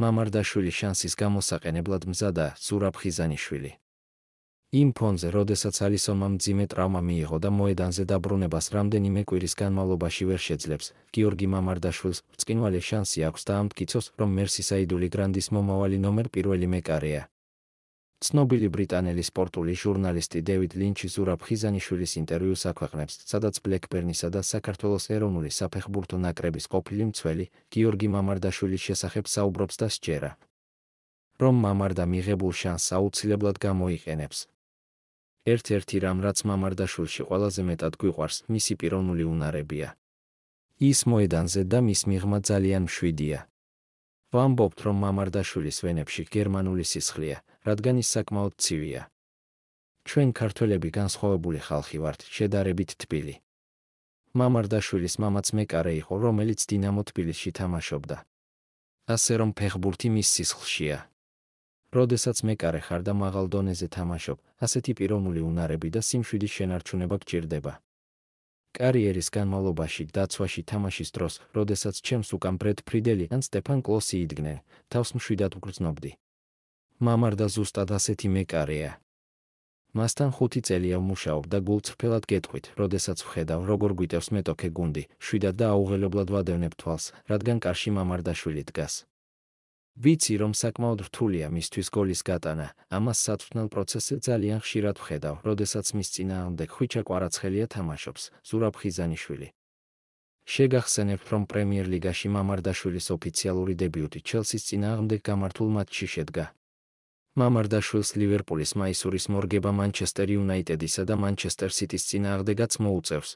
მამარდაშვილის შანსის გამოსაყენებლად მზადაა ზურაბ ხიზანიშვილი. იმ ფონზე, როდესაც ალისონმა მძიმე ტრავმა მიიღო და მოედანზე დაბრუნებას რამდენიმე კვირის განმავლობაში ვერ შეძლებს, გიორგი მამარდაშვილს ბრწყინვალე შანსი აქვს და ამტკიცოს, რომ მერსისაიდული გრანდის მომავალი ნომერ პირველი მეკარეა. ცნობილი ბრიტანელი სპორტული ჟურნალისტი დევიდ ლინჩი ზურაბ ხიზანიშვილის ინტერვიუს აქვეყნებს, სადაც ბლექბერნისა და საქართველოს ეროვნული საფეხბურთო ნაკრების ყოფილი მცველი გიორგი მამარდაშვილის შესახებ საუბრობს და სჯერა, რომ მამარდა მიღებულ შანსს აუცილებლად გამოიყენებს. ერთ-ერთი რამ, რაც მამარდაშვილში ყველაზე მეტად გვიყვარს, მისი პიროვნული უნარებია. ის მოედანზე და მის მიღმა ძალიან მშვიდია. ვამბობთ, რომ მამარდაშვილის ვენებში გერმანული სისხლია, რადგან ის საკმაოდ ცივია. ჩვენ ქართველები განსხვავებული ხალხი ვართ, შედარებით თბილი. მამარდაშვილის მამაც მეკარე იყო, რომელიც დინამო თბილისში თამაშობდა. ასე რომ ფეხბურთი მის სისხლშია. როდესაც მეკარე ხარ და მაღალ დონეზე თამაშობ, ასეთი პიროვნული უნარები და სიმშვიდის შენარჩუნება გჭირდება. კარიერის განმავლობაში დაცვაში თამაშის დროს, როდესაც ჩემს უკან ბრედ ფრიდელი ან სტეფან კლოსი იდგნენ, თავს მშვიდად ვგრძნობდი. მამარდა ზუსტად ასეთი მეკარეა. მასთან 5 წელია ვმუშაობ და გულწრფელად გეტყვით, როდესაც ვხედავ, როგორ გვიტევს მეტოქე გუნდი, შვიდად და აუღელებლად ვადევნებ თვალს, რადგან კარში მამარდაშვილი დგას. ვიცი, რომ საკმაოდ რთულია მისთვის გოლის გატანა, ამას სათვრთნელ პროცესზე ძალიან ხშირად ვხედავ, როდესაც მის წინააღმდეგ ხვიჩა კვარაცხელია თამაშობს, ზურაბ ხიზანიშვილი. შეგახსენებთ, რომ პრემიერ ლიგაში მამარდაშვილის ოფიციალური დებიუტი ჩელსის წინააღმდეგ გამართულ მატჩში შედგა. მამარდაშვილს ლივერპულის მაისურის მორგება მანჩესტერ იუნაიტედისა და მანჩესტერ სიტის წინააღმდეგაც მოუწევს.